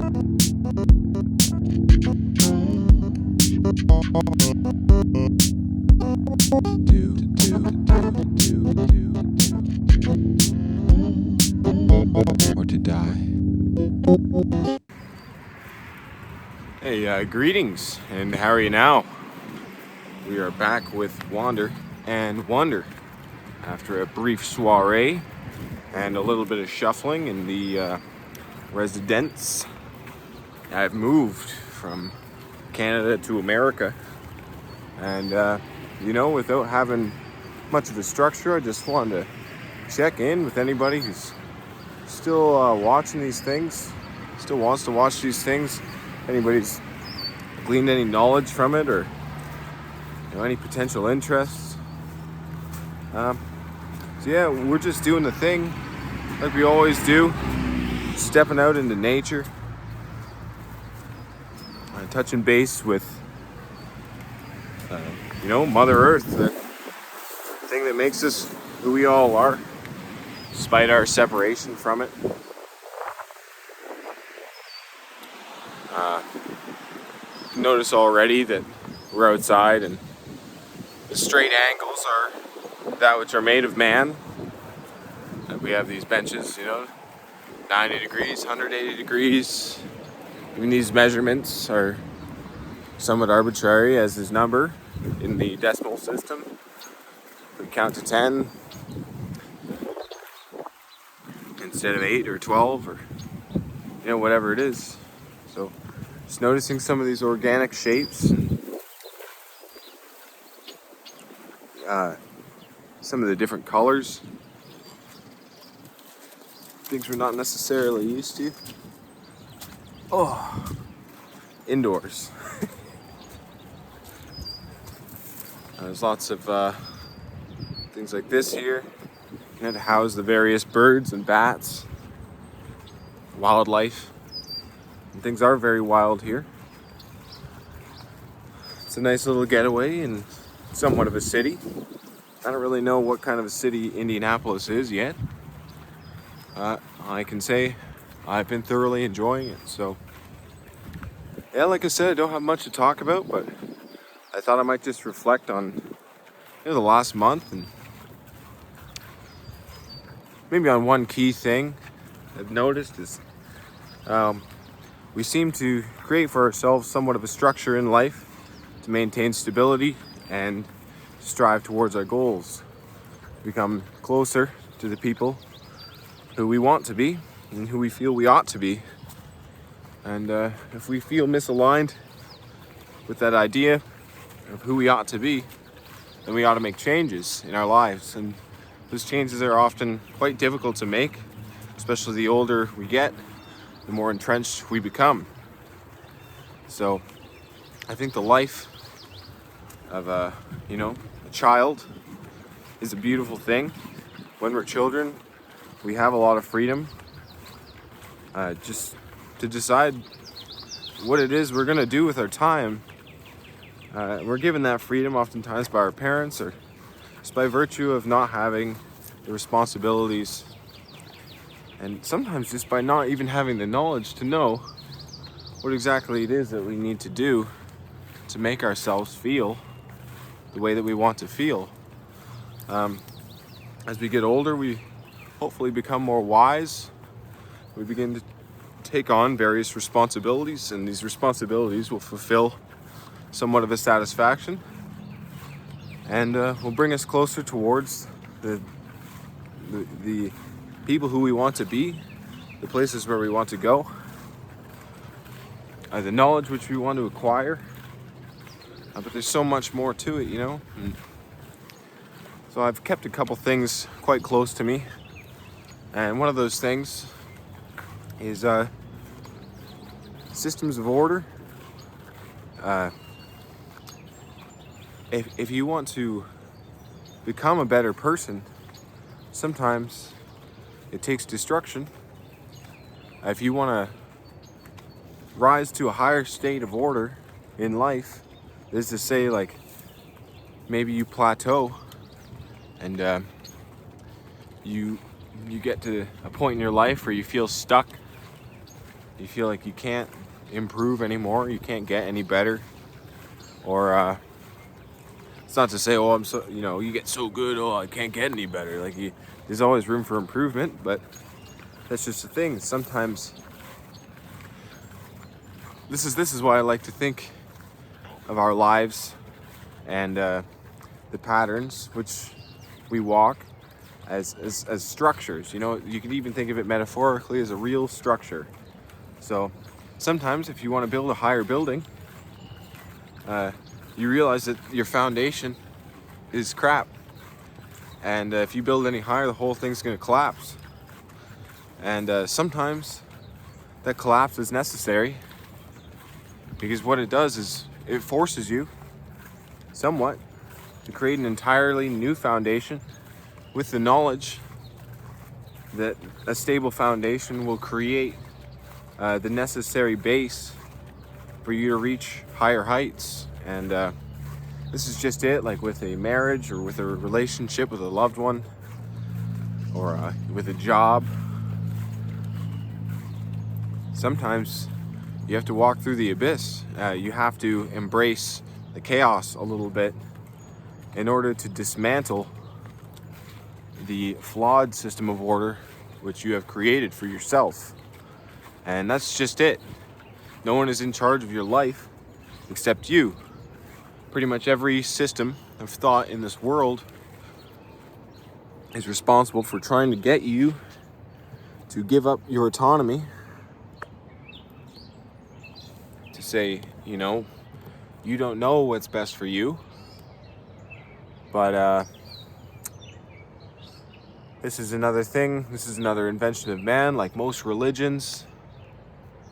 Or to die. Hey, greetings, and how are you now? We are back with Wander and Wonder after a brief soiree and a little bit of shuffling in the residence. I've moved from Canada to America, and without having much of a structure, I just wanted to check in with anybody who's still watching these things, still wants to watch these things. Anybody's gleaned any knowledge from it, or any potential interests. So yeah, we're just doing the thing like we always do, stepping out into nature, touching base with Mother Earth, the thing that makes us who we all are, despite our separation from it. Notice already that we're outside, and the straight angles are that which are made of man. We have these benches, 90 degrees, 180 degrees. Even these measurements are somewhat arbitrary, as is number in the decimal system. We count to 10 instead of 8 or 12 or whatever it is. So just noticing some of these organic shapes, some of the different colors, things we're not necessarily used to. Indoors. There's lots of things like this here, to house the various birds and bats, wildlife. And things are very wild here. It's a nice little getaway in somewhat of a city. I don't really know what kind of a city Indianapolis is yet. I can say I've been thoroughly enjoying it. So yeah, like I said, I don't have much to talk about, but I thought I might just reflect on the last month, and maybe on one key thing I've noticed is we seem to create for ourselves somewhat of a structure in life to maintain stability and strive towards our goals, become closer to the people who we want to be and who we feel we ought to be. And if we feel misaligned with that idea of who we ought to be, then we ought to make changes in our lives. And those changes are often quite difficult to make, especially the older we get, the more entrenched we become. So I think the life of a child is a beautiful thing. When we're children, we have a lot of freedom just to decide what it is we're going to do with our time. We're given that freedom oftentimes by our parents, or just by virtue of not having the responsibilities, and sometimes just by not even having the knowledge to know what exactly it is that we need to do to make ourselves feel the way that we want to feel. As we get older, we hopefully become more wise. We begin to take on various responsibilities, and these responsibilities will fulfill somewhat of a satisfaction, and will bring us closer towards the people who we want to be, the places where we want to go, the knowledge which we want to acquire. But there's so much more to it, And so I've kept a couple things quite close to me, and one of those things is systems of order. If you want to become a better person, sometimes it takes destruction. If you want to rise to a higher state of order in life, that is to say, like, maybe you plateau and you get to a point in your life where you feel stuck you feel like you can't improve anymore, you can't get any better, or it's not to say, oh, I'm so, you get so good, oh, I can't get any better. Like, there's always room for improvement, but that's just the thing. Sometimes this is why I like to think of our lives and the patterns which we walk as structures. You can even think of it metaphorically as a real structure. So sometimes if you want to build a higher building, you realize that your foundation is crap, and if you build any higher, the whole thing's going to collapse. And sometimes that collapse is necessary, because what it does is it forces you somewhat to create an entirely new foundation, with the knowledge that a stable foundation will create the necessary base for you to reach higher heights. And this is just it, like with a marriage or with a relationship with a loved one, or with a job. Sometimes you have to walk through the abyss. You have to embrace the chaos a little bit in order to dismantle the flawed system of order which you have created for yourself. And that's just it. No one is in charge of your life except you. Pretty much every system of thought in this world is responsible for trying to get you to give up your autonomy, to say, you don't know what's best for you, but this is another thing. This is another invention of man. Like most religions,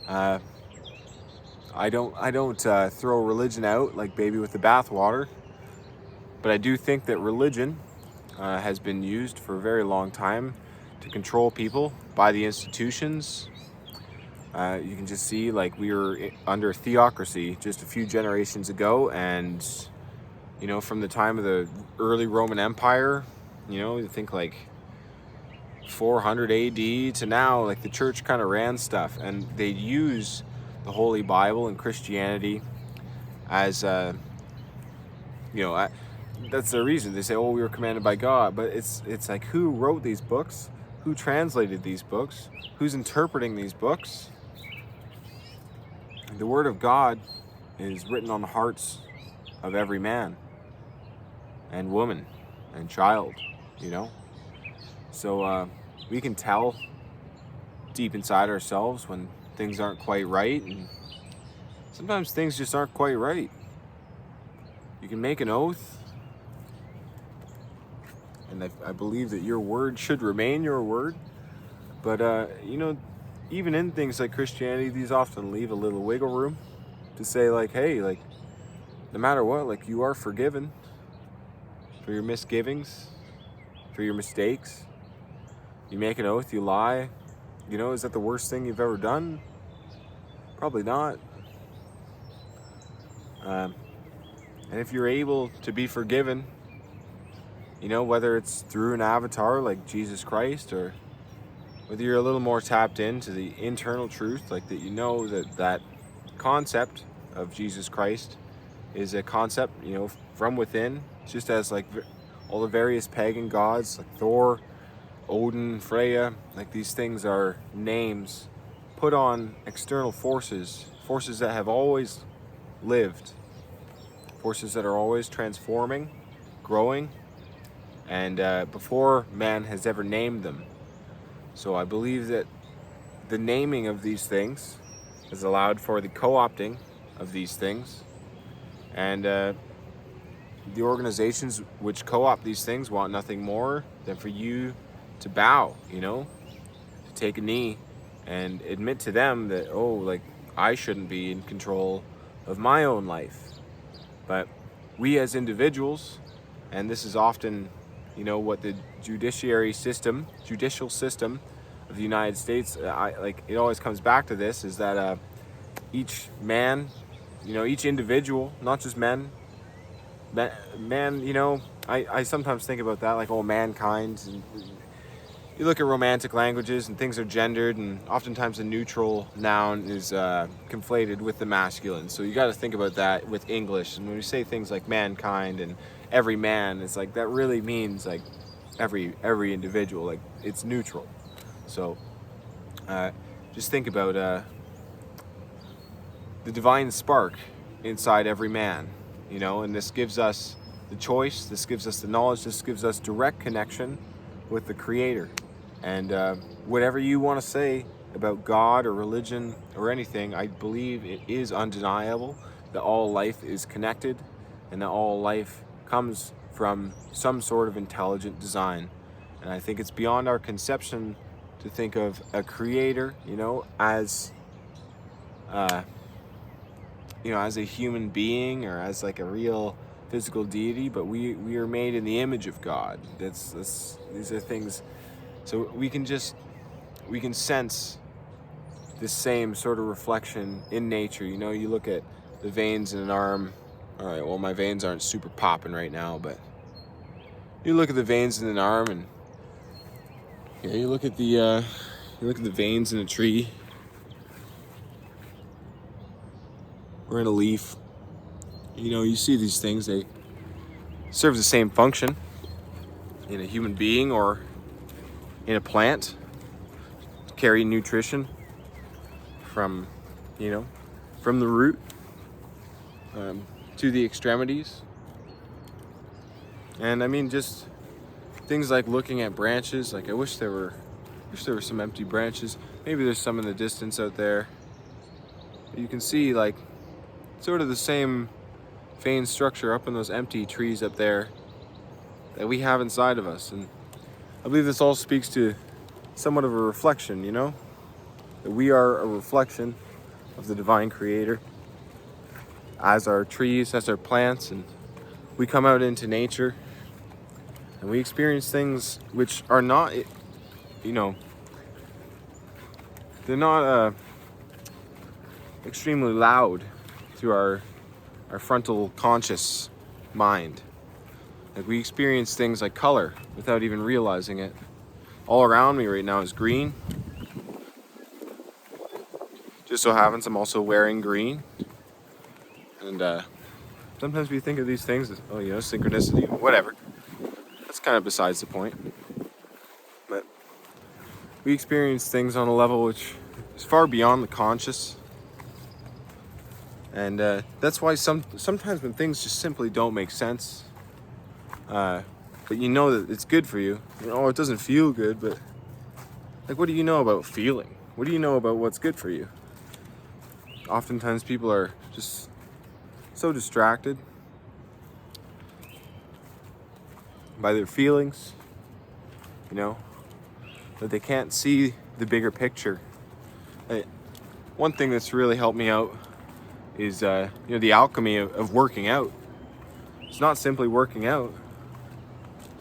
I don't throw religion out like baby with the bathwater, but I do think that religion has been used for a very long time to control people by the institutions. You can just see, like, we were under theocracy just a few generations ago, and from the time of the early Roman Empire, you think like 400 AD to now, like the church kind of ran stuff, and they use the Holy Bible and Christianity as that's the reason. They say, oh, we were commanded by God, but it's like, who wrote these books, who translated these books, who's interpreting these books? The word of God is written on the hearts of every man and woman and child, so we can tell deep inside ourselves when things aren't quite right, and sometimes things just aren't quite right. You can make an oath, and I believe that your word should remain your word, but even in things like Christianity, these often leave a little wiggle room to say, like, hey, like, no matter what, like, you are forgiven for your misgivings, for your mistakes. You make an oath, you lie. Is that the worst thing you've ever done? Probably not. And if you're able to be forgiven, whether it's through an avatar like Jesus Christ, or whether you're a little more tapped into the internal truth, like that that concept of Jesus Christ is a concept, from within, just as like all the various pagan gods like Thor, Odin, Freya, like these things are names put on external forces that have always lived, forces that are always transforming, growing, and before man has ever named them. So I believe that the naming of these things has allowed for the co-opting of these things, and the organizations which co-opt these things want nothing more than for you to bow, to take a knee and admit to them that, oh, like, I shouldn't be in control of my own life. But we as individuals, and this is often, what the judicial system of the United States, it always comes back to this, is that each man, each individual, not just men, man, I sometimes think about that, like, oh, mankind, and you look at romantic languages and things are gendered, and oftentimes the neutral noun is conflated with the masculine. So you got to think about that with English. And when we say things like mankind and every man, it's like that really means like every individual. Like it's neutral. So just think about the divine spark inside every man, you know, and this gives us the choice, this gives us the knowledge, this gives us direct connection with the Creator. And whatever you want to say about God or religion or anything, I believe it is undeniable that all life is connected and that all life comes from some sort of intelligent design. And I think it's beyond our conception to think of a creator, you know, as as a human being or as like a real physical deity, but we are made in the image of God. These are things. So we can sense this same sort of reflection in nature. You know, you look at the veins in an arm. All right, well, my veins aren't super popping right now, but you look at the veins in an arm, and you look at the veins in a tree or in a leaf. You know, you see these things. They serve the same function in a human being or in a plant, carry nutrition from the root to the extremities. And I mean, just things like looking at branches. Like I wish there were some empty branches. Maybe there's some in the distance out there. You can see like sort of the same vein structure up in those empty trees up there that we have inside of us. And I believe this all speaks to somewhat of a reflection, you know? That we are a reflection of the divine creator, as our trees, as our plants, and we come out into nature and we experience things which are not, they're not extremely loud to our frontal conscious mind. Like we experience things like color without even realizing it. All around me right now is green. Just so happens I'm also wearing green. And sometimes we think of these things as, synchronicity, whatever. That's kind of besides the point. But we experience things on a level which is far beyond the conscious. And that's why sometimes when things just simply don't make sense, but you know that it's good for you. It doesn't feel good, but like, what do you know about feeling? What do you know about what's good for you? Oftentimes people are just so distracted by their feelings, that they can't see the bigger picture. One thing that's really helped me out is the alchemy of working out. It's not simply working out,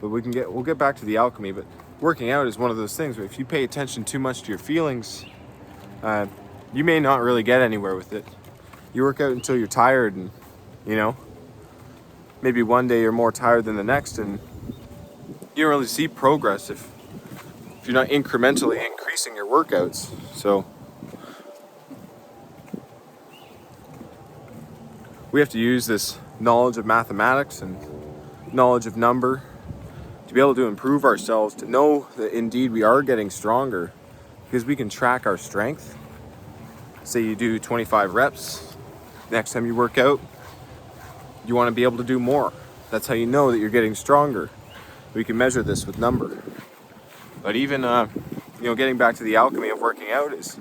but we'll get back to the alchemy. But working out is one of those things where if you pay attention too much to your feelings, you may not really get anywhere with it. You work out until you're tired, and maybe one day you're more tired than the next, and you don't really see progress if you're not incrementally increasing your workouts. So we have to use this knowledge of mathematics and knowledge of number to be able to improve ourselves, to know that indeed we are getting stronger, because we can track our strength. Say you do 25 reps, next time you work out, you want to be able to do more. That's how you know that you're getting stronger. We can measure this with number. But even, getting back to the alchemy of working out is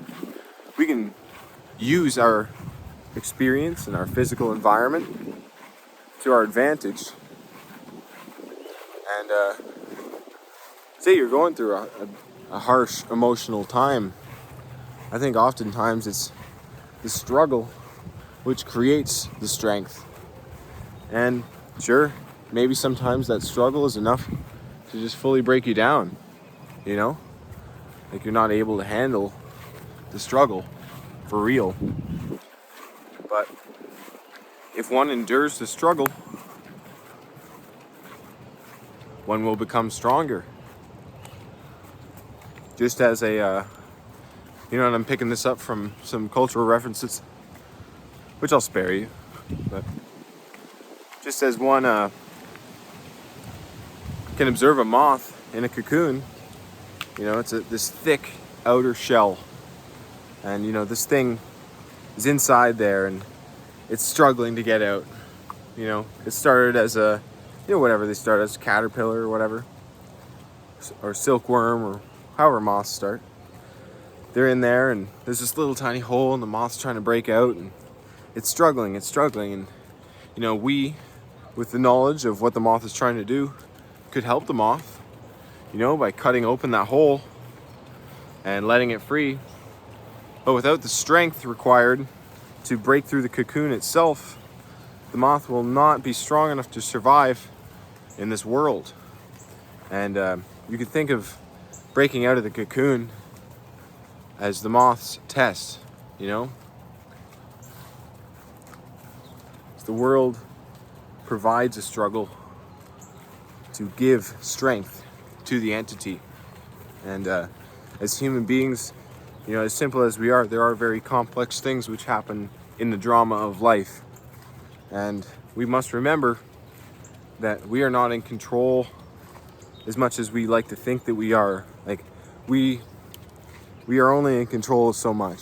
we can use our experience and our physical environment to our advantage. And say you're going through a harsh emotional time. I think oftentimes it's the struggle which creates the strength. And sure, maybe sometimes that struggle is enough to just fully break you down, like you're not able to handle the struggle for real. But if one endures the struggle, one will become stronger. just as a, and I'm picking this up from some cultural references, which I'll spare you, but just as one can observe a moth in a cocoon, it's this thick outer shell, and this thing is inside there and it's struggling to get out. It started as a, whatever they start as, caterpillar or whatever, or silkworm, or however moths start. They're in there and there's this little tiny hole and the moth's trying to break out and it's struggling. And we, with the knowledge of what the moth is trying to do, could help the moth, by cutting open that hole and letting it free. But without the strength required to break through the cocoon itself, the moth will not be strong enough to survive in this world. And you could think of breaking out of the cocoon as the moth's test, The world provides a struggle to give strength to the entity. And as human beings, as simple as we are, there are very complex things which happen in the drama of life. And we must remember that we are not in control as much as we like to think that we are. Like, we are only in control of so much.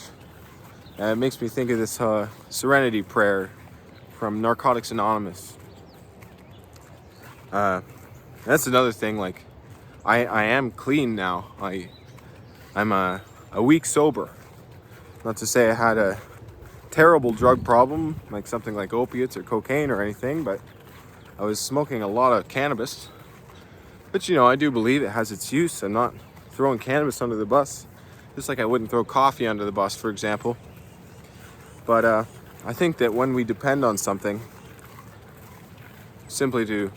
And it makes me think of this serenity prayer from Narcotics Anonymous. That's another thing, like, I am clean now. I'm a week sober. Not to say I had a terrible drug problem, like something like opiates or cocaine or anything, but I was smoking a lot of cannabis. But I do believe it has its use. I'm not throwing cannabis under the bus, just like I wouldn't throw coffee under the bus, for example. But I think that when we depend on something simply to,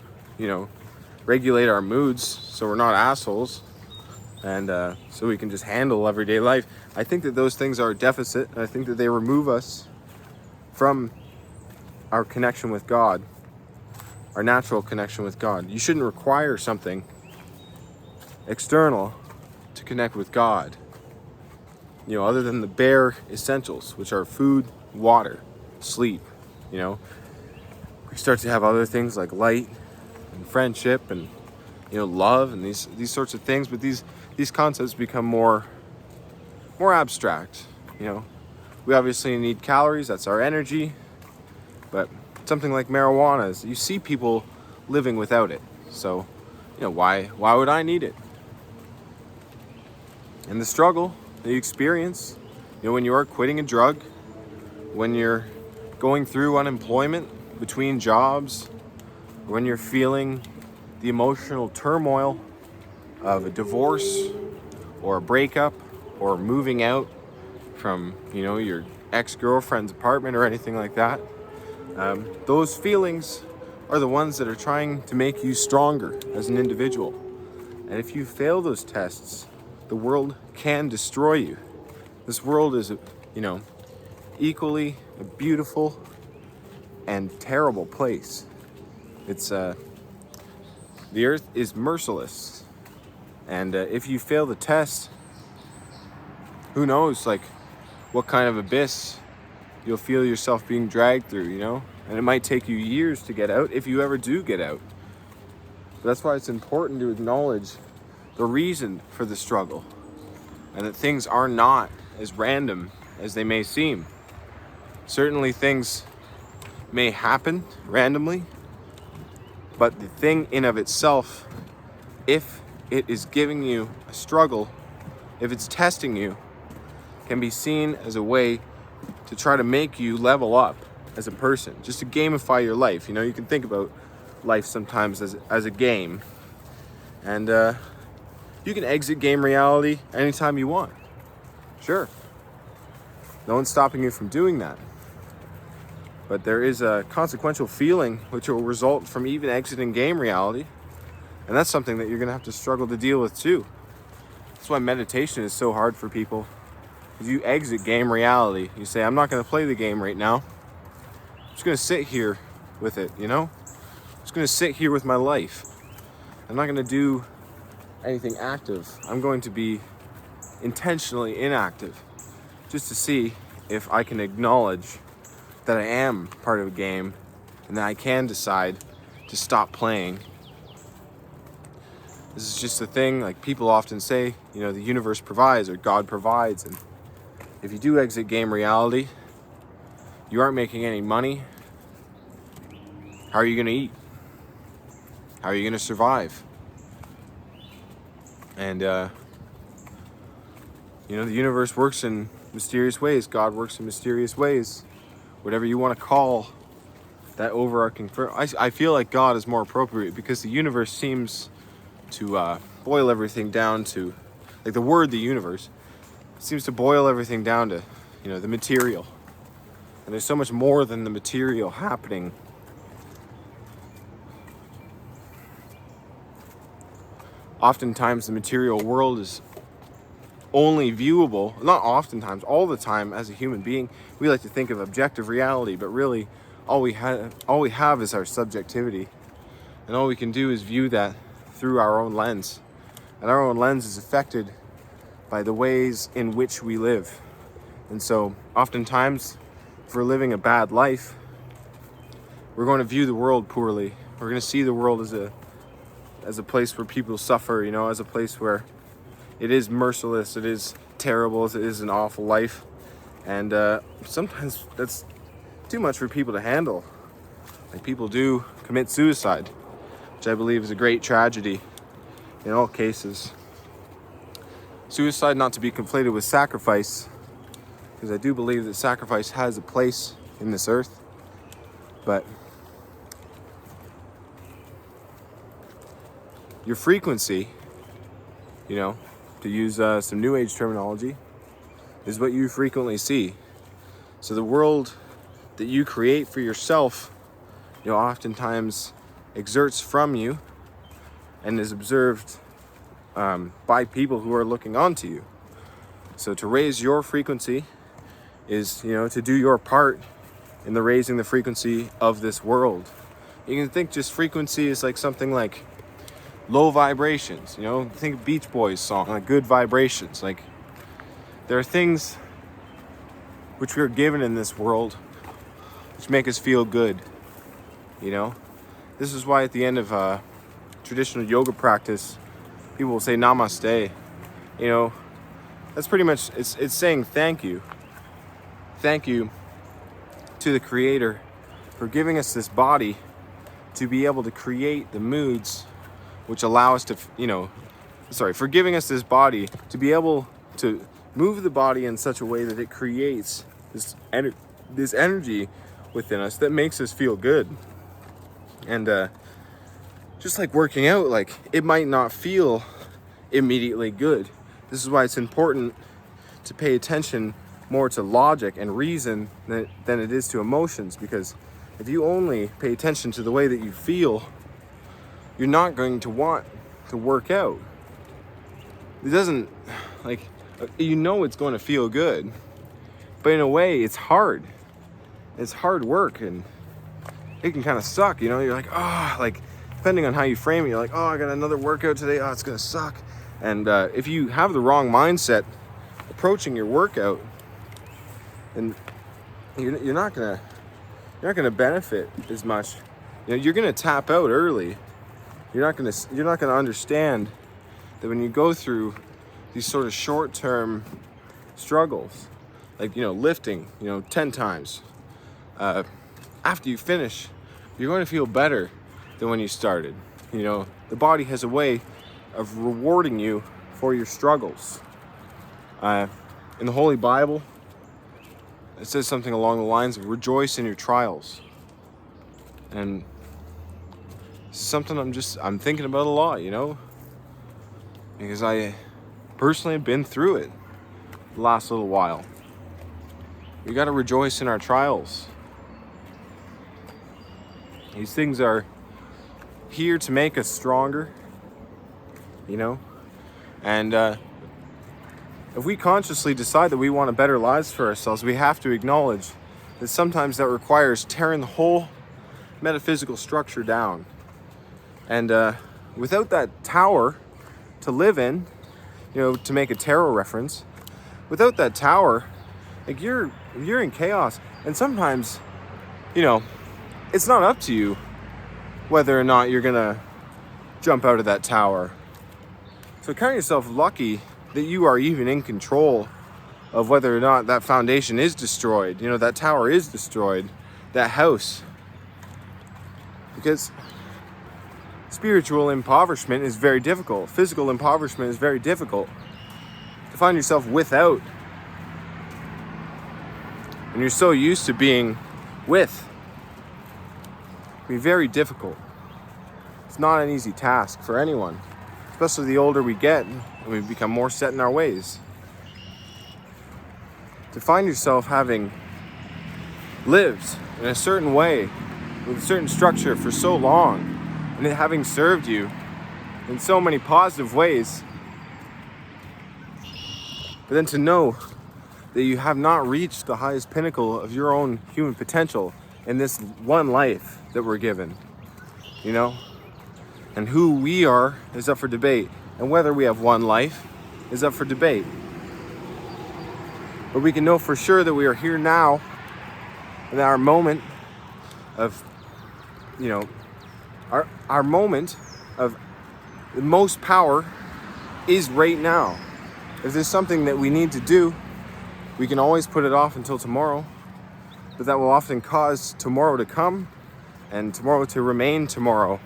regulate our moods so we're not assholes, and so we can just handle everyday life, I think that those things are a deficit, and I think that they remove us from our connection with God, our natural connection with God. You shouldn't require something external to connect with God, other than the bare essentials, which are food, water, sleep. We start to have other things like light and friendship and love and these sorts of things, but these concepts become more abstract. We obviously need calories, that's our energy, but something like marijuana is, you see people living without it, so why would I need it? And the struggle that you experience, when you are quitting a drug, when you're going through unemployment between jobs, when you're feeling the emotional turmoil of a divorce or a breakup or moving out from, your ex-girlfriend's apartment or anything like that, those feelings are the ones that are trying to make you stronger as an individual. And if you fail those tests, the world can destroy you. This world is, equally a beautiful and terrible place. It's the earth is merciless, and if you fail the test, who knows, like, what kind of abyss you'll feel yourself being dragged through, and it might take you years to get out, if you ever do get out. But that's why it's important to acknowledge the reason for the struggle, and that things are not as random as they may seem. Certainly things may happen randomly, but the thing in of itself, if it is giving you a struggle, if it's testing you, can be seen as a way to try to make you level up as a person, just to gamify your life. You can think about life sometimes as a game, and you can exit game reality anytime you want. Sure, no one's stopping you from doing that. But there is a consequential feeling which will result from even exiting game reality. And that's something that you're going to have to struggle to deal with too. That's why meditation is so hard for people. Because you exit game reality. You say, I'm not going to play the game right now. I'm just going to sit here with it, I'm just going to sit here with my life. I'm not going to do anything active. I'm going to be intentionally inactive just to see if I can acknowledge that I am part of a game and that I can decide to stop playing. This is just a thing, like people often say, the universe provides or God provides. And if you do exit game reality, you aren't making any money. How are you going to eat? How are you going to survive? And, the universe works in mysterious ways. God works in mysterious ways. Whatever you want to call that overarching. I feel like God is more appropriate because the universe seems to boil everything down to, like the word the universe seems to boil everything down to, the material. And there's so much more than the material happening. Oftentimes the material world is only viewable, not oftentimes, all the time as a human being. We like to think of objective reality, but really all we have is our subjectivity. And all we can do is view that through our own lens. And our own lens is affected by the ways in which we live. And so oftentimes, if we're living a bad life, we're going to view the world poorly. We're going to see the world as a place where people suffer, as a place where it is merciless, it is terrible, it is an awful life. And sometimes that's too much for people to handle. Like people do commit suicide, which I believe is a great tragedy in all cases. Suicide not to be conflated with sacrifice, because I do believe that sacrifice has a place in this earth. But your frequency, to use some new age terminology, is what you frequently see. So the world that you create for yourself, oftentimes exerts from you and is observed by people who are looking onto you. So to raise your frequency is, to do your part in the raising the frequency of this world. You can think just frequency is like something like low vibrations, think Beach Boys song, like good vibrations. Like there are things which we are given in this world which make us feel good, This is why at the end of traditional yoga practice, people will say namaste. That's pretty much, it's saying thank you. Thank you to the Creator for giving us this body to be able to create the moods which allow us to, for giving us this body to be able to move the body in such a way that it creates this energy within us that makes us feel good. And just like working out, like it might not feel immediately good. This is why it's important to pay attention more to logic and reason than it is to emotions, because if you only pay attention to the way that you feel, you're not going to want to work out. It doesn't, it's going to feel good, but in a way it's hard. It's hard work and it can kind of suck, you're like, depending on how you frame it, you're like, I got another workout today, it's gonna suck. And if you have the wrong mindset approaching your workout, then you're not gonna benefit as much. You're gonna tap out early. You're not gonna understand that when you go through these sort of short-term struggles, like lifting 10 times, after you finish, you're going to feel better than when you started. The body has a way of rewarding you for your struggles. In the Holy Bible, it says something along the lines of rejoice in your trials. And this is something I'm thinking about a lot, because I personally have been through it the last little while. We got to rejoice in our trials. These things are here to make us stronger, and if we consciously decide that we want better lives for ourselves, we have to acknowledge that sometimes that requires tearing the whole metaphysical structure down. And without that tower to live in, to make a tarot reference, without that tower, like you're in chaos. And sometimes, it's not up to you whether or not you're gonna jump out of that tower. So count yourself lucky that you are even in control of whether or not that foundation is destroyed, that tower is destroyed, that house. Because spiritual impoverishment is very difficult. Physical impoverishment is very difficult. To find yourself without, and you're so used to being with, it can be very difficult. It's not an easy task for anyone, especially the older we get and we become more set in our ways. To find yourself having lived in a certain way, with a certain structure for so long, and it having served you in so many positive ways, but then to know that you have not reached the highest pinnacle of your own human potential in this one life that we're given, and who we are is up for debate, and whether we have one life is up for debate. But we can know for sure that we are here now, and our moment of, our moment of the most power is right now. If there's something that we need to do, we can always put it off until tomorrow, but that will often cause tomorrow to come and tomorrow to remain tomorrow,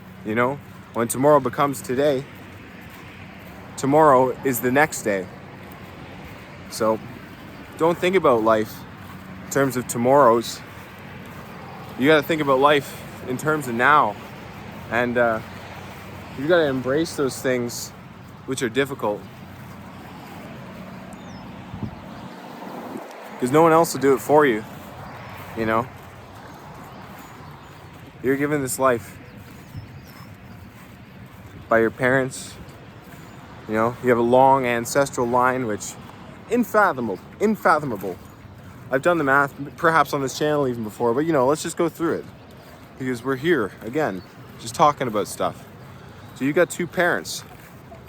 When tomorrow becomes today, tomorrow is the next day. So don't think about life in terms of tomorrows. You got to think about life in terms of now. And you got to embrace those things which are difficult. Because no one else will do it for you, You're given this life by your parents. You have a long ancestral line, which unfathomable. I've done the math, perhaps on this channel even before, but let's just go through it. Because we're here, again, just talking about stuff. So you got two parents.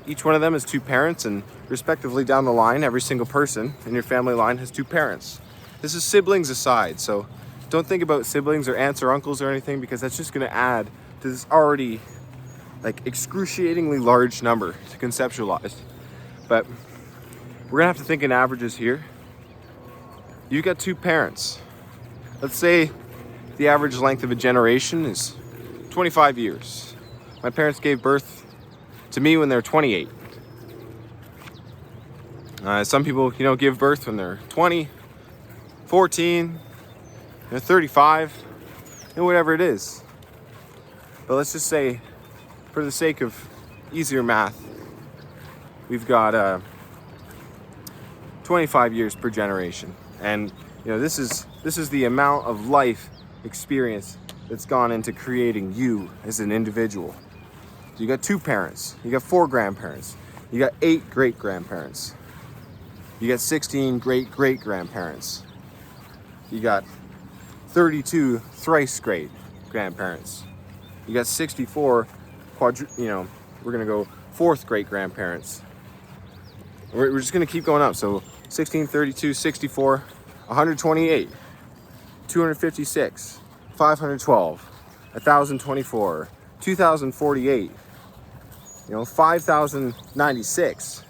Each one of them has two parents, and respectively down the line, every single person in your family line has two parents. This is siblings aside, so don't think about siblings or aunts or uncles or anything, because that's just going to add to this already excruciatingly large number to conceptualize. But we're going to have to think in averages here. You got two parents. Let's say the average length of a generation is 25 years. My parents gave birth to me when they're 28. Some people, give birth when they're 20, 14, 35, whatever it is. But let's just say, for the sake of easier math, we've got 25 years per generation. And this is the amount of life experience that's gone into creating you as an individual. So you got two parents, you got 4 grandparents, you got 8 great-grandparents, you got 16 great-great-grandparents, you got 32 thrice great-grandparents, you got 64 we're gonna go 4th great-grandparents. We're just gonna keep going up. So 16, 32, 64, 128, 256, 512, 1,024, 2,048, 5,096.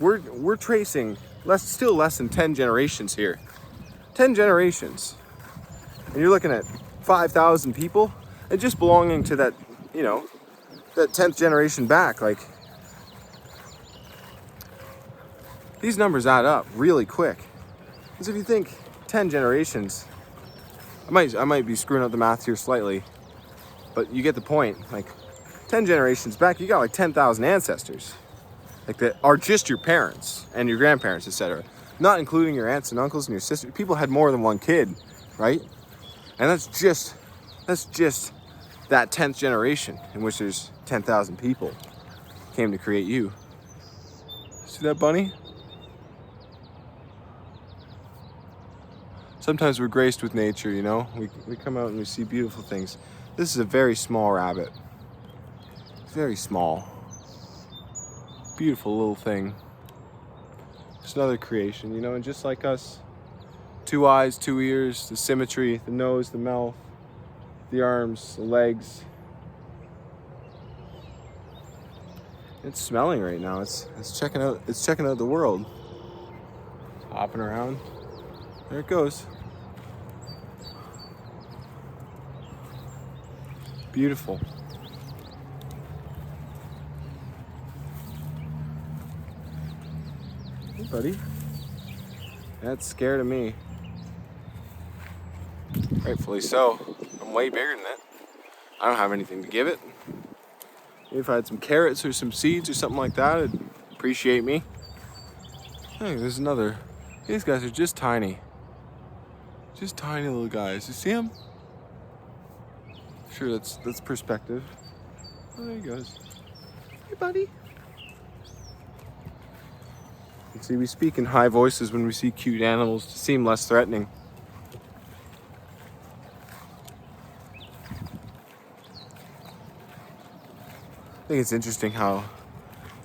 We're tracing still less than 10 generations here. 10 generations. And you're looking at 5,000 people and just belonging to that, that 10th generation back. These numbers add up really quick. Because if you think 10 generations, I might be screwing up the math here slightly, but you get the point. 10 generations back, you got 10,000 ancestors. That are just your parents and your grandparents, etc. Not including your aunts and uncles and your sisters. People had more than one kid, right? And that's just that 10th generation in which there's 10,000 people came to create you. See that bunny? Sometimes we're graced with nature, We come out and we see beautiful things. This is a very small rabbit. Very small. Beautiful little thing. Just another creation, you know, and just like us, 2 eyes, 2 ears, the symmetry, the nose, the mouth, the arms, the legs. It's smelling right now. It's checking out the world. Hopping around. There it goes. Beautiful. Hey, buddy. That's scared of me. Rightfully so. I'm way bigger than that. I don't have anything to give it. Maybe if I had some carrots or some seeds or something like that, it'd appreciate me. Hey, there's another. These guys are just tiny. Just tiny little guys. You see them? Sure, that's perspective. Oh, there he goes. Hey, buddy. You see, we speak in high voices when we see cute animals to seem less threatening. I think it's interesting how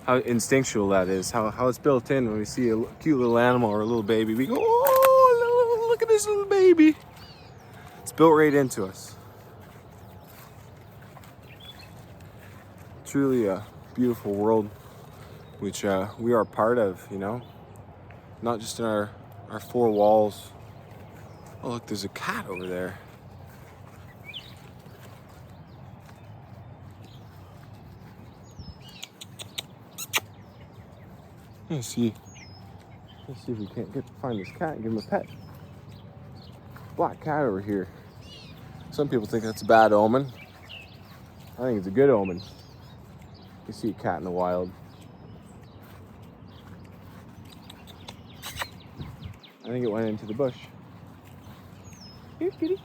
instinctual that is, how it's built in when we see a cute little animal or a little baby. We go, oh, look at this little baby. It's built right into us. Truly a beautiful world, which we are part of, you know? Not just in our 4 walls. Oh, look, there's a cat over there. Let's see if we can't find this cat and give him a pet. Black cat over here. Some people think that's a bad omen. I think it's a good omen. You see a cat in the wild. I think it went into the bush. Here, kitty.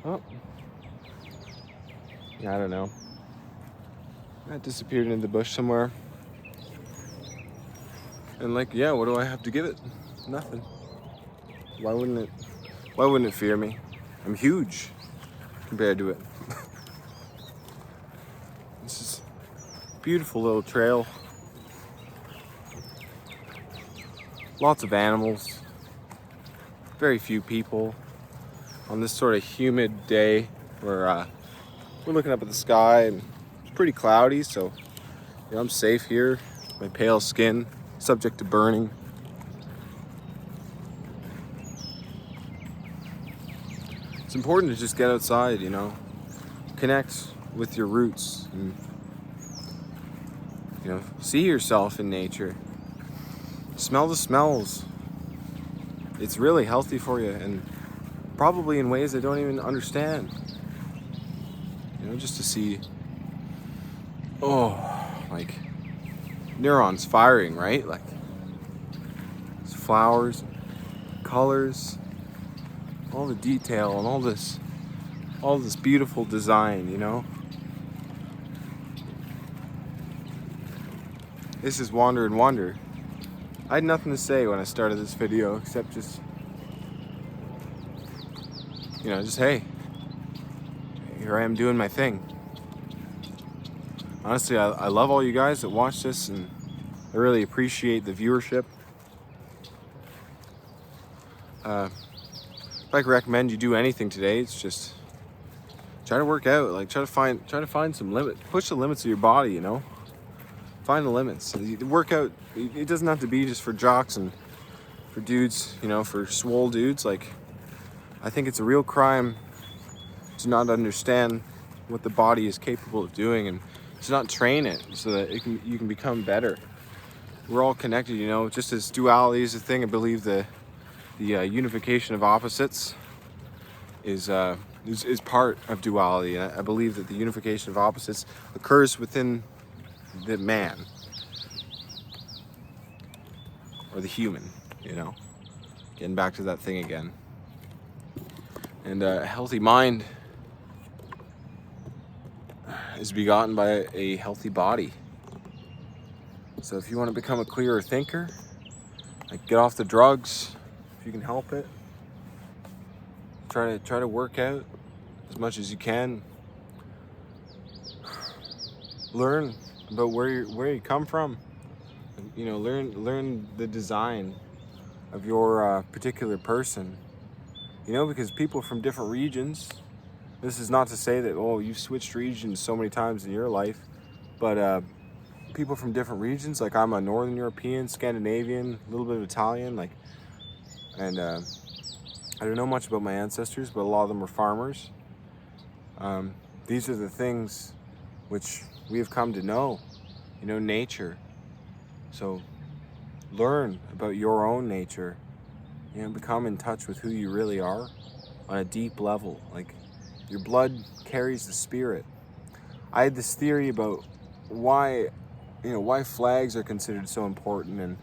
Oh. Yeah, I don't know. That disappeared into the bush somewhere. And like, yeah, what do I have to give it? Nothing. Why wouldn't it fear me? I'm huge compared to it. This is a beautiful little trail. Lots of animals. Very few people. On this sort of humid day where we're looking up at the sky and it's pretty cloudy, so you know, I'm safe here. My pale skin, subject to burning. It's important to just get outside, you know, connect with your roots and, you know, see yourself in nature. Smell the smells. It's really healthy for you, and probably in ways I don't even understand. You know, just to see, like neurons firing, right? Like flowers, colors, all the detail and all this beautiful design, you know? This is Wander and Wonder. I had nothing to say when I started this video except just, you know, just hey, here I am doing my thing. Honestly, I love all you guys that watch this, and I really appreciate the viewership. If I could recommend you do anything today, it's just try to work out. Like try to find some limit. Push the limits of your body, you know? Find the limits. The workout, it doesn't have to be just for jocks and for dudes, you know, for swole dudes. Like, I think it's a real crime to not understand what the body is capable of doing and to not train it so that you can become better. We're all connected, you know, just as duality is a thing. I believe the unification of opposites is part of duality. And I believe that the unification of opposites occurs within the man or the human, you know, getting back to that thing again. And a healthy mind is begotten by a healthy body. So if you want to become a clearer thinker, like get off the drugs if you can help it. Try to work out as much as you can. learn about where you come from. You know, learn the design of your particular person. You know, because people from different regions. This is not to say that you've switched regions so many times in your life, but people from different regions. Like I'm a Northern European, Scandinavian, a little bit of Italian. And I don't know much about my ancestors, but a lot of them were farmers. These are the things which we have come to know. You know, nature. So learn about your own nature. You know, become in touch with who you really are on a deep level. Like your blood carries the spirit. I had this theory about why flags are considered so important, and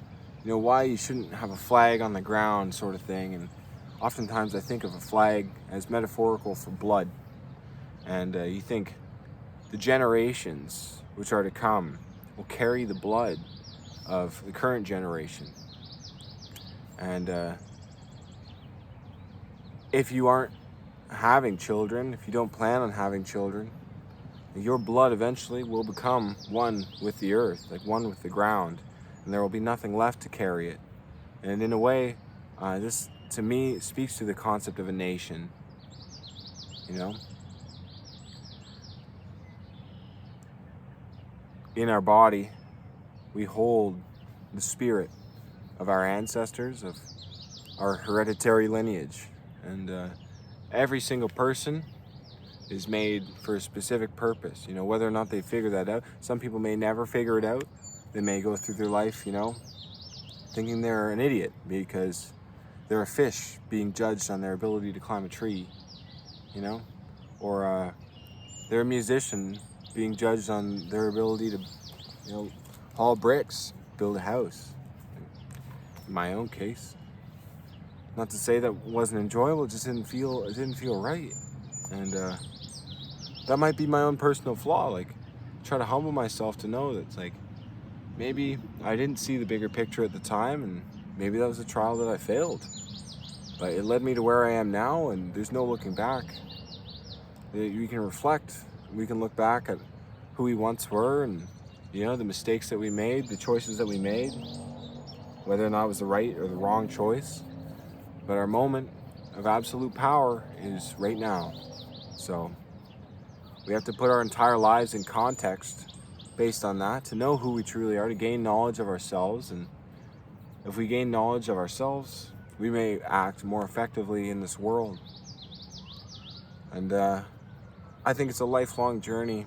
why you shouldn't have a flag on the ground, sort of thing. And oftentimes I think of a flag as metaphorical for blood, and you think the generations which are to come will carry the blood of the current generation. And if you aren't having children, if you don't plan on having children, your blood eventually will become one with the earth, like one with the ground, and there will be nothing left to carry it. And in a way, this to me speaks to the concept of a nation. You know, in our body, we hold the spirit of our ancestors, of our hereditary lineage, and every single person is made for a specific purpose. You know, whether or not they figure that out. Some people may never figure it out. They may go through their life, thinking they're an idiot because they're a fish being judged on their ability to climb a tree, or they're a musician being judged on their ability to, haul bricks, build a house. In my own case, not to say that wasn't enjoyable, it didn't feel right, and that might be my own personal flaw. Like, try to humble myself to know that it's like, maybe I didn't see the bigger picture at the time, and maybe that was a trial that I failed. But it led me to where I am now, and there's no looking back. We can reflect, we can look back at who we once were, and the mistakes that we made, the choices that we made, whether or not it was the right or the wrong choice. But our moment of absolute power is right now. So we have to put our entire lives in context based on that, to know who we truly are, to gain knowledge of ourselves. And if we gain knowledge of ourselves, we may act more effectively in this world. And I think it's a lifelong journey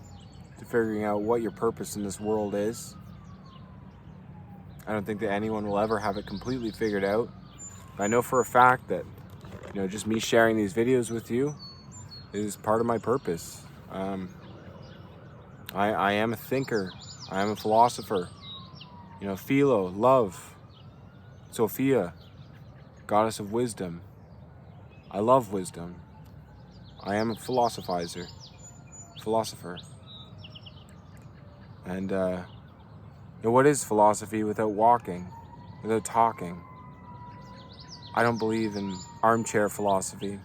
to figuring out what your purpose in this world is. I don't think that anyone will ever have it completely figured out. But I know for a fact that, just me sharing these videos with you is part of my purpose. I am a thinker. I am a philosopher. Philo, love. Sophia, goddess of wisdom. I love wisdom. I am a philosopher. And what is philosophy without walking, without talking? I don't believe in armchair philosophy.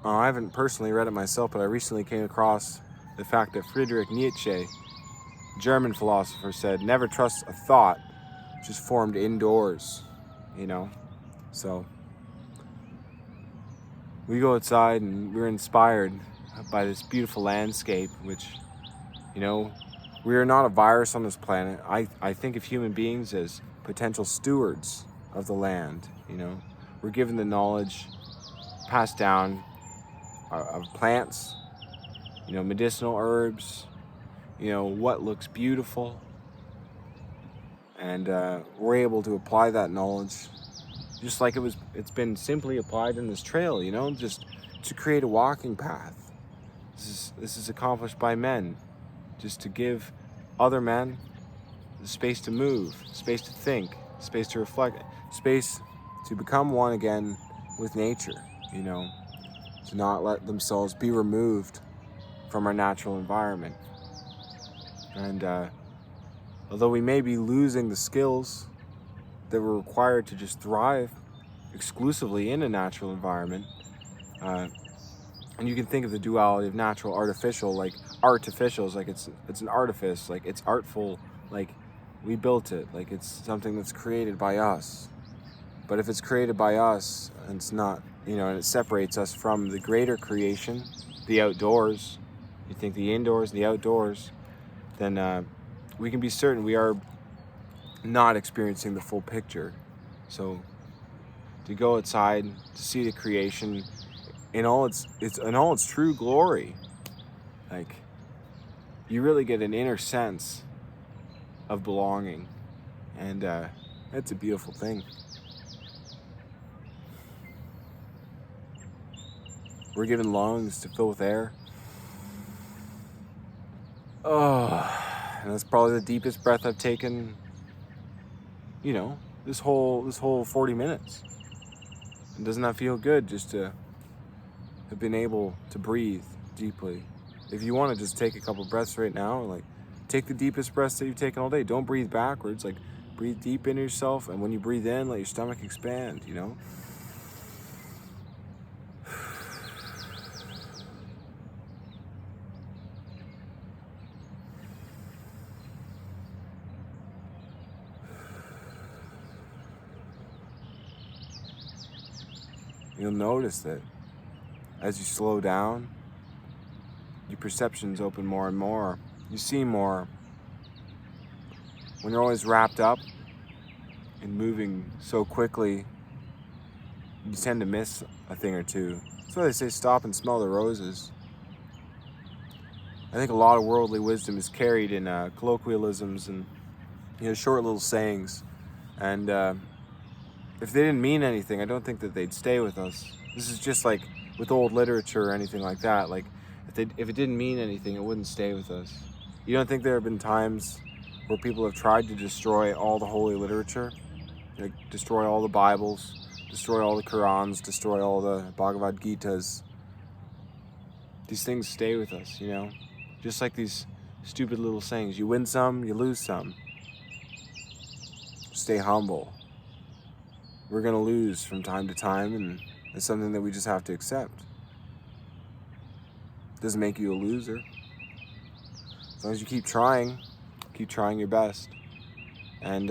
I haven't personally read it myself, but I recently came across the fact that Friedrich Nietzsche, German philosopher, said, never trust a thought which is formed indoors, So we go outside and we're inspired by this beautiful landscape, which, we are not a virus on this planet. I think of human beings as potential stewards of the land, We're given the knowledge passed down of plants, medicinal herbs, what looks beautiful. And we're able to apply that knowledge just like it's been simply applied in this trail, just to create a walking path. This is accomplished by men, just to give other men the space to move, space to think, space to reflect, space to become one again with nature, to not let themselves be removed from our natural environment. And although we may be losing the skills that were required to just thrive exclusively in a natural environment, And you can think of the duality of natural, artificial, like artificials, like it's an artifice, like it's artful, like we built it, like it's something that's created by us. But if it's created by us and it's not, and it separates us from the greater creation, the outdoors, you think the indoors, the outdoors, then we can be certain we are not experiencing the full picture. So to go outside, to see the creation in all its true glory, like you really get an inner sense of belonging, and that's a beautiful thing. We're given lungs to fill with air. And that's probably the deepest breath I've taken, this whole 40 minutes. And doesn't that feel good just to have been able to breathe deeply? If you want to just take a couple breaths right now, like take the deepest breaths that you've taken all day. Don't breathe backwards, like breathe deep into yourself, and when you breathe in, let your stomach expand, You'll notice that as you slow down, your perceptions open more and more. You see more. When you're always wrapped up and moving so quickly, you tend to miss a thing or two. That's why they say stop and smell the roses. I think a lot of worldly wisdom is carried in colloquialisms and short little sayings. And if they didn't mean anything, I don't think that they'd stay with us. This is just like with old literature or anything like that. Like if it didn't mean anything, it wouldn't stay with us. You don't think there have been times where people have tried to destroy all the holy literature? Like destroy all the Bibles, destroy all the Qurans, destroy all the Bhagavad Gitas. These things stay with us, Just like these stupid little sayings. You win some, you lose some. Stay humble. We're going to lose from time to time, and it's something that we just have to accept. It doesn't make you a loser. As long as you keep trying your best. And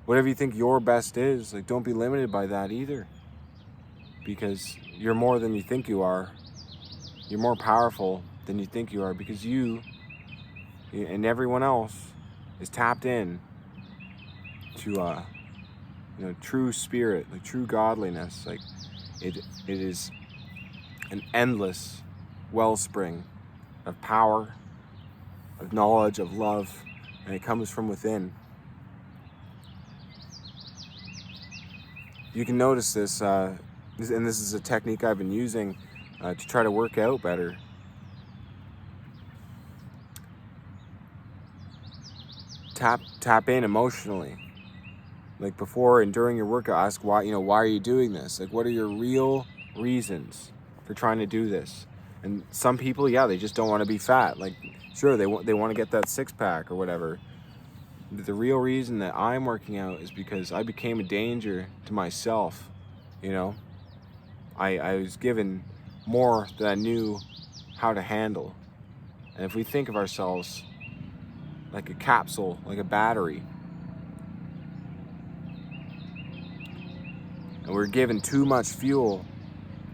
whatever you think your best is, like don't be limited by that either. Because you're more than you think you are. You're more powerful than you think you are, because you and everyone else is tapped in to true spirit, like true godliness. Like it is an endless wellspring of power, of knowledge, of love, and it comes from within. You can notice this, and this is a technique I've been using to try to work out better. Tap in emotionally. Like before and during your workout, ask why are you doing this? Like what are your real reasons for trying to do this? And some people, they just don't want to be fat. Like sure, they want to get that six pack or whatever. But the real reason that I'm working out is because I became a danger to myself. I was given more than I knew how to handle. And if we think of ourselves like a capsule, like a battery, and we're given too much fuel,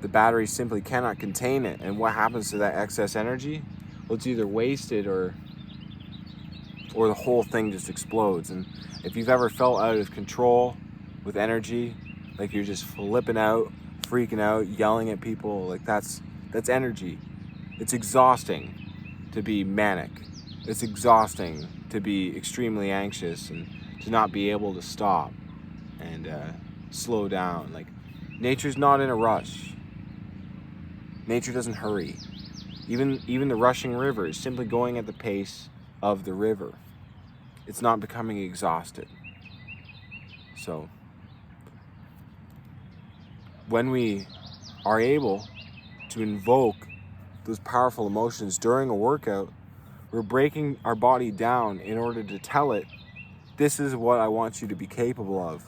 the battery simply cannot contain it. And what happens to that excess energy? Well, it's either wasted or the whole thing just explodes. And if you've ever felt out of control with energy, like you're just flipping out, freaking out, yelling at people, like that's energy. It's exhausting to be manic. It's exhausting to be extremely anxious and to not be able to stop and slow down. Like nature's not in a rush. Nature doesn't hurry. Even the rushing river is simply going at the pace of the river. It's not becoming exhausted. So when we are able to invoke those powerful emotions during a workout, we're breaking our body down in order to tell it, this is what I want you to be capable of,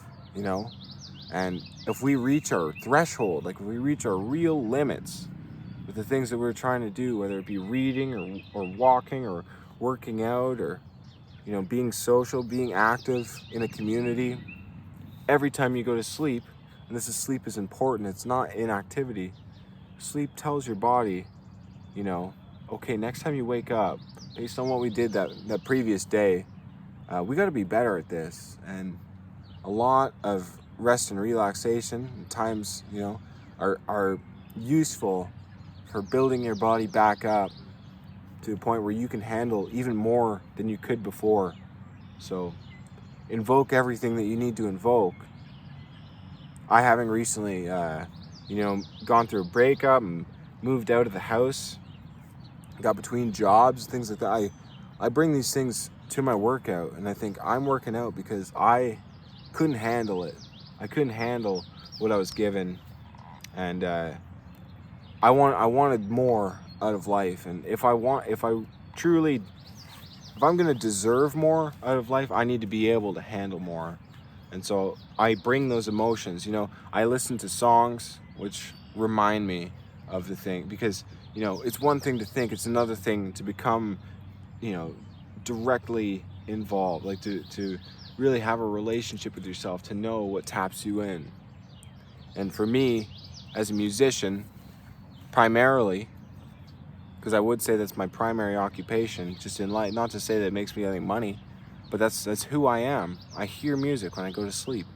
And if we reach our threshold, like if we reach our real limits, with the things that we're trying to do, whether it be reading or walking or working out or, being social, being active in a community. Every time you go to sleep, and sleep is important, it's not inactivity. Sleep tells your body, okay, next time you wake up, based on what we did that previous day, we got to be better at this. And a lot of rest and relaxation times, are useful for building your body back up to the point where you can handle even more than you could before. So invoke everything that you need to invoke. I having recently, gone through a breakup and moved out of the house, got between jobs, things like that. I bring these things to my workout, and I think I'm working out because I couldn't handle it. I couldn't handle what I was given, and I wanted more out of life. And if I'm gonna deserve more out of life, I need to be able to handle more. And so I bring those emotions. I listen to songs which remind me of the thing, because it's one thing to think, it's another thing to become directly involved, like to really have a relationship with yourself, to know what taps you in. And for me, as a musician, primarily, because I would say that's my primary occupation just in life, not to say that it makes me any money, but that's who I am. I hear music when I go to sleep.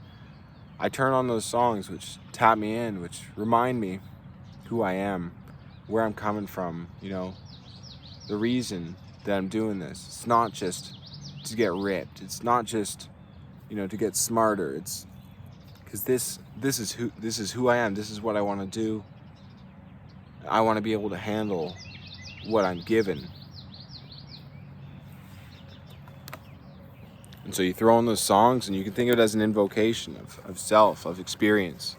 I turn on those songs which tap me in, which remind me who I am, where I'm coming from, the reason that I'm doing this. It's not just to get ripped. It's not just, to get smarter. It's because this is who I am. This is what I want to do. I want to be able to handle what I'm given. And so you throw in those songs, and you can think of it as an invocation of self, of experience.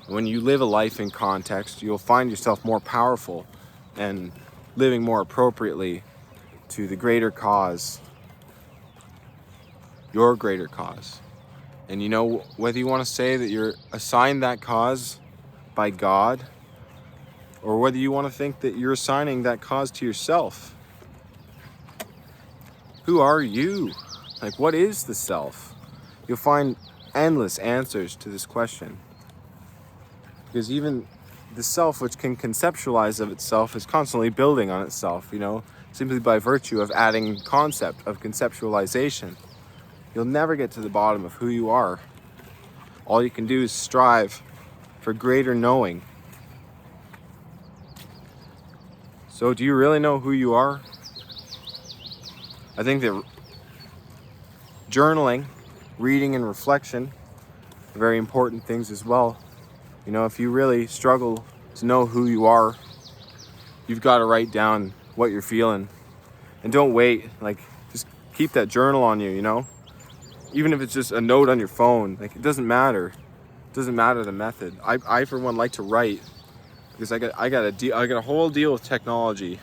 When you live a life in context, you'll find yourself more powerful and living more appropriately to the greater cause, your greater cause. And whether you want to say that you're assigned that cause by God, or whether you want to think that you're assigning that cause to yourself. Who are you? Like, what is the self? You'll find endless answers to this question. Because even the self, which can conceptualize of itself, is constantly building on itself, simply by virtue of adding concept of conceptualization. You'll never get to the bottom of who you are. All you can do is strive for greater knowing. So do you really know who you are? I think that journaling, reading, and reflection are very important things as well. If you really struggle to know who you are, you've got to write down what you're feeling. And don't wait. Just keep that journal on you, Even if it's just a note on your phone, it doesn't matter. It doesn't matter the method. I for one like to write, because I got a whole deal with technology.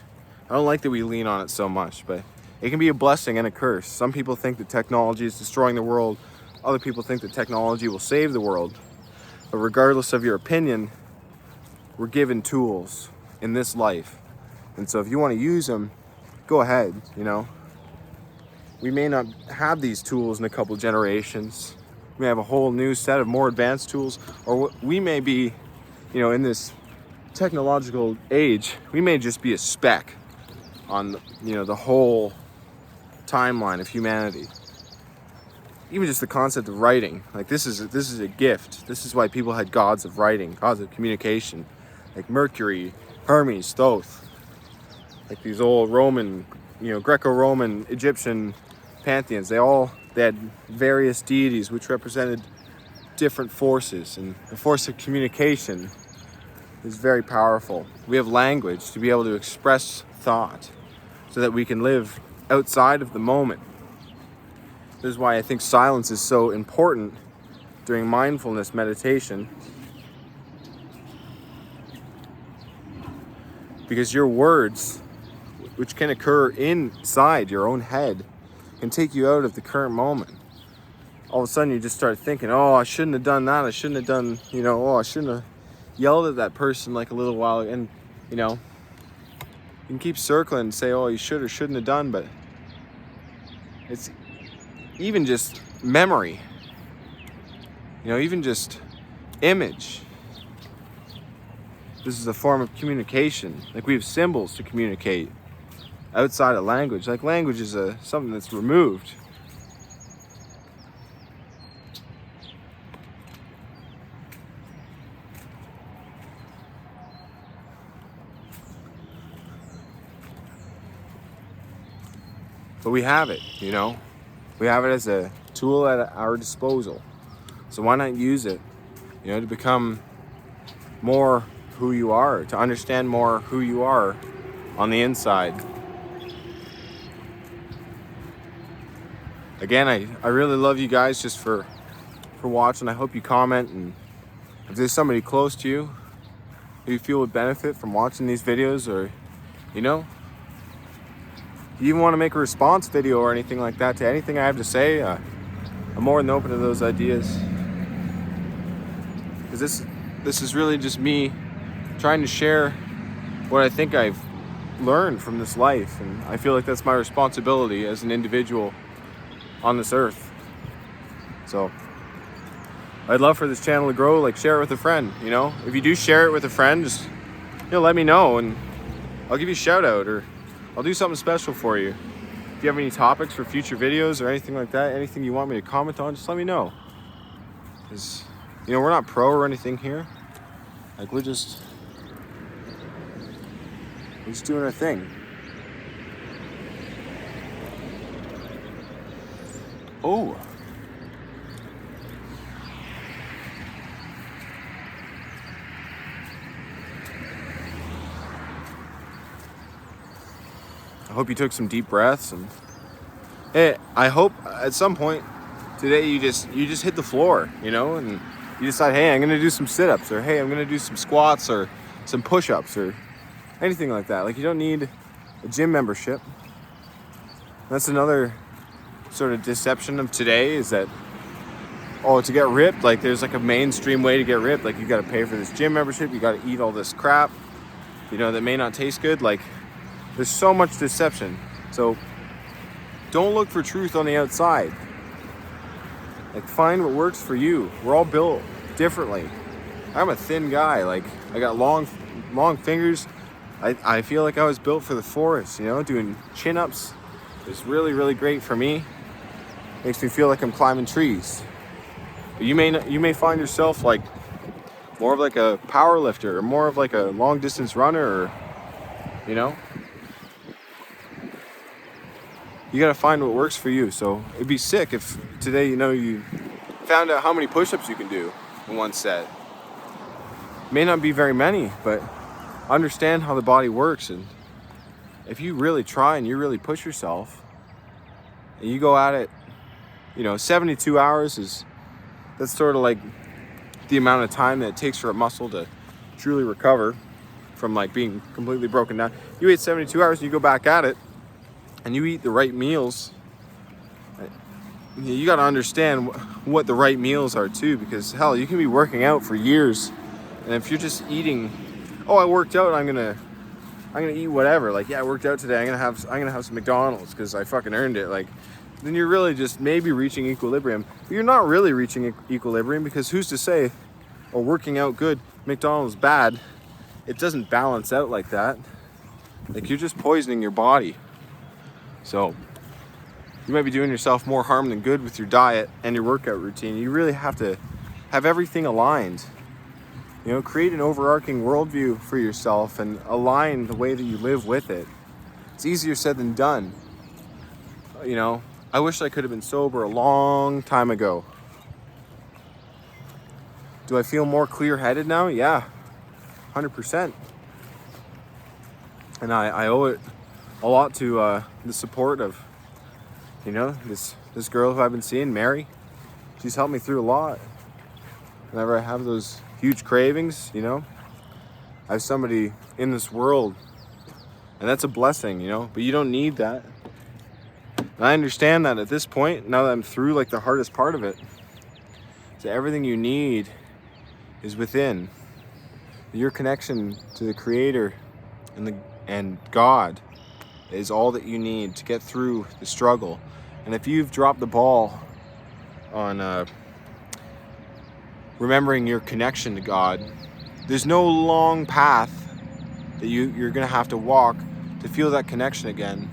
I don't like that we lean on it so much, but it can be a blessing and a curse. Some people think that technology is destroying the world. Other people think that technology will save the world. But regardless of your opinion, we're given tools in this life. And so if you want to use them, go ahead, We may not have these tools in a couple generations. We may have a whole new set of more advanced tools, or we may be, in this technological age, we may just be a speck on, the whole timeline of humanity. Even just the concept of writing, this is a gift. This is why people had gods of writing, gods of communication, like Mercury, Hermes, Thoth, like these old Roman, Greco-Roman, Egyptian pantheons. They had various deities which represented different forces, and the force of communication is very powerful. We have language to be able to express thought so that we can live outside of the moment. This is why I think silence is so important during mindfulness meditation, because your words, which can occur inside your own head, can take you out of the current moment. All of a sudden you just start thinking, oh, I shouldn't have done that. I shouldn't have done, I shouldn't have yelled at that person a little while. And you know, you can keep circling and say, oh, you should or shouldn't have done, but it's even just memory, even just image. This is a form of communication. Like, we have symbols to communicate outside of language. Like, language is something that's removed. But we have it, We have it as a tool at our disposal. So why not use it, to become more who you are, to understand more who you are on the inside. Again, I really love you guys just for watching. I hope you comment, and if there's somebody close to you who you feel would benefit from watching these videos, or, you even want to make a response video or anything like that to anything I have to say, I'm more than open to those ideas. Because this is really just me trying to share what I think I've learned from this life, and I feel like that's my responsibility as an individual on this earth. So I'd love for this channel to grow. Like, share it with a friend. If you do share it with a friend, just let me know, and I'll give you a shout out, or I'll do something special for you. If you have any topics for future videos or anything like that, anything you want me to comment on, just let me know. Because, we're not pro or anything here. Like, we're just doing our thing. Oh. I hope you took some deep breaths, and hey, I hope at some point today you just hit the floor, and you decide, hey, I'm gonna do some sit-ups, or hey, I'm gonna do some squats, or some push-ups, or anything like that. Like, you don't need a gym membership. That's another sort of deception of today, is that, to get ripped, like, there's like a mainstream way to get ripped. Like, you gotta pay for this gym membership, you gotta eat all this crap, that may not taste good. Like, there's so much deception. So don't look for truth on the outside. Like, find what works for you. We're all built differently. I'm a thin guy. Like, I got long fingers. I feel like I was built for the forest, doing chin-ups is really, really great for me. Makes me feel like I'm climbing trees. But you may find yourself like more of like a power lifter, or more of like a long distance runner, or, you gotta find what works for you. So it'd be sick if today, you found out how many push-ups you can do in one set. May not be very many, but understand how the body works. And if you really try and you really push yourself and you go at it, 72 hours that's sort of like the amount of time that it takes for a muscle to truly recover from like being completely broken down. You wait 72 hours and you go back at it, and you eat the right meals. You got to understand what the right meals are too, because hell, you can be working out for years, and if you're just eating, I worked out, I'm gonna eat whatever. Like, yeah, I worked out today, I'm gonna have some McDonald's because I fucking earned it. Like, then you're really just maybe reaching equilibrium, but you're not really reaching equilibrium, because who's to say, working out good, McDonald's bad? It doesn't balance out like that. Like, you're just poisoning your body. So you might be doing yourself more harm than good with your diet and your workout routine. You really have to have everything aligned. Create an overarching worldview for yourself and align the way that you live with it. It's easier said than done. I wish I could have been sober a long time ago. Do I feel more clear-headed now? Yeah, 100%. And I owe it a lot to the support of, this girl who I've been seeing, Mary. She's helped me through a lot. Whenever I have those huge cravings, I have somebody in this world, and that's a blessing, but you don't need that. And I understand that at this point, now that I'm through like the hardest part of it, so everything you need is within. Your connection to the Creator and God is all that you need to get through the struggle. And if you've dropped the ball on remembering your connection to God, there's no long path that you're going to have to walk to feel that connection again.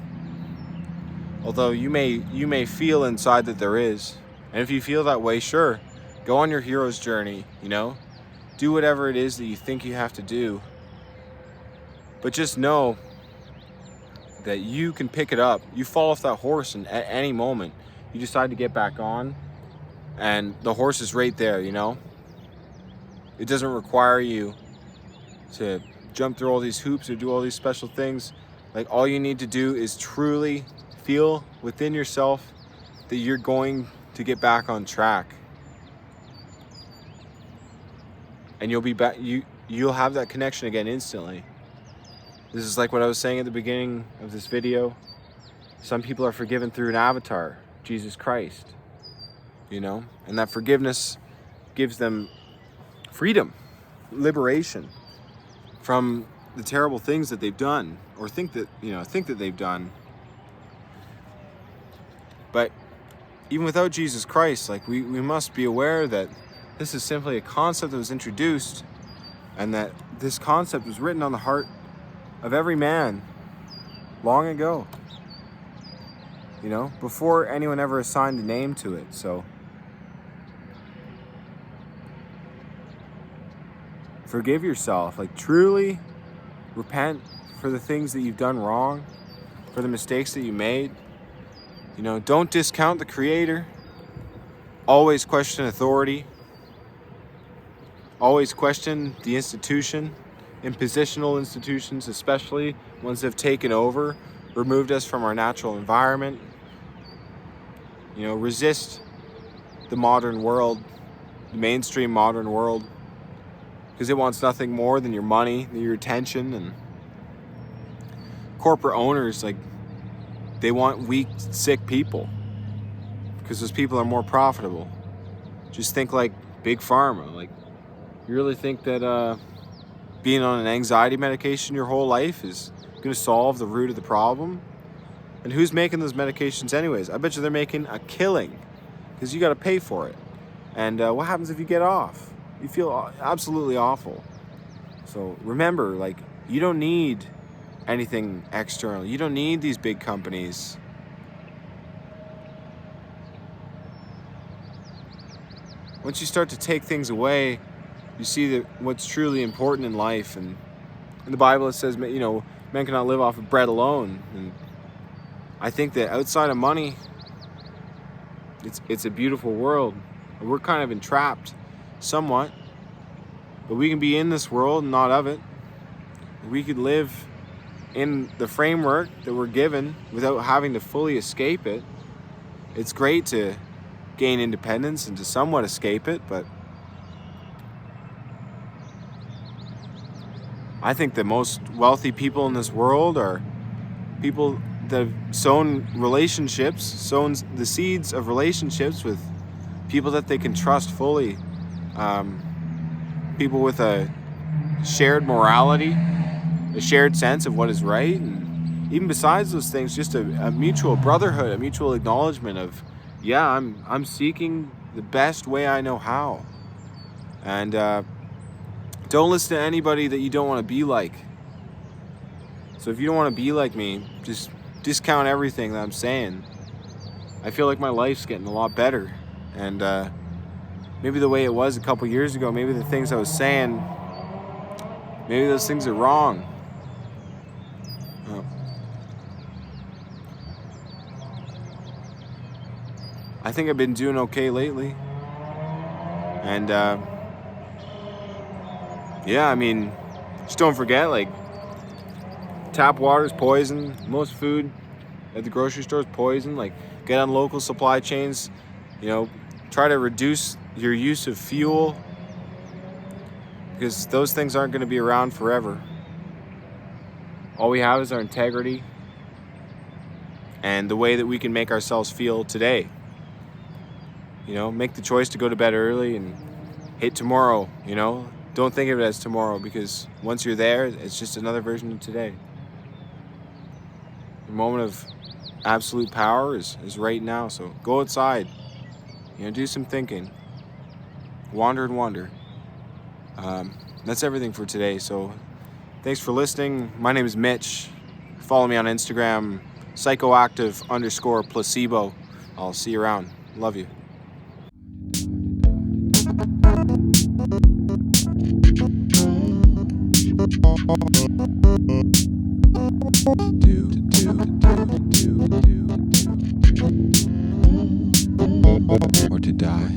Although you may feel inside that there is. And if you feel that way, sure, go on your hero's journey, do whatever it is that you think you have to do. But just know that you can pick it up. You fall off that horse, and at any moment you decide to get back on, and the horse is right there. It doesn't require you to jump through all these hoops or do all these special things. Like, all you need to do is truly feel within yourself that you're going to get back on track, and you'll be back. You'll have that connection again instantly. This is like what I was saying at the beginning of this video. Some people are forgiven through an avatar, Jesus Christ, and that forgiveness gives them freedom, liberation from the terrible things that they've done, or think that they've done. But even without Jesus Christ, like, we must be aware that this is simply a concept that was introduced, and that this concept was written on the heart of every man long ago, before anyone ever assigned a name to it. So forgive yourself, like, truly repent for the things that you've done wrong, for the mistakes that you made. Don't discount the Creator. Always question authority. Always question the institution, impositional institutions, especially ones that have taken over, removed us from our natural environment. Resist the modern world, the mainstream modern world, because it wants nothing more than your money, your attention. And corporate owners, like, they want weak, sick people because those people are more profitable. Just think like Big Pharma. Like, you really think that being on an anxiety medication your whole life is going to solve the root of the problem? And who's making those medications anyways? I bet you they're making a killing, because you got to pay for it. And what happens if you get off? You feel absolutely awful. So remember, like, you don't need anything external. You don't need these big companies. Once you start to take things away, you see that what's truly important in life. And in the Bible it says, men cannot live off of bread alone. And I think that outside of money, it's a beautiful world. We're kind of entrapped somewhat, but we can be in this world and not of it. We could live in the framework that we're given without having to fully escape it. It's great to gain independence and to somewhat escape it, but I think the most wealthy people in this world are people that have sown the seeds of relationships with people that they can trust fully, people with a shared morality, a shared sense of what is right, and even besides those things, just a mutual brotherhood, a mutual acknowledgement of, I'm seeking the best way I know how. And don't listen to anybody that you don't want to be like. So if you don't want to be like me, just discount everything that I'm saying. I feel like my life's getting a lot better, and maybe the way it was a couple years ago, maybe the things I was saying, maybe those things are wrong. I think I've been doing okay lately. And just don't forget, like, tap water is poison. Most food at the grocery store is poison. Like, get on local supply chains. Try to reduce your use of fuel, because those things aren't going to be around forever. All we have is our integrity and the way that we can make ourselves feel today. Make the choice to go to bed early and hit tomorrow. don't think of it as tomorrow, because once you're there, it's just another version of today. The moment of absolute power is right now. So go outside, do some thinking, wander and wonder. That's everything for today. So thanks for listening. My name is Mitch. Follow me on Instagram, psychoactive_placebo. I'll see you around. Love you. Or to die.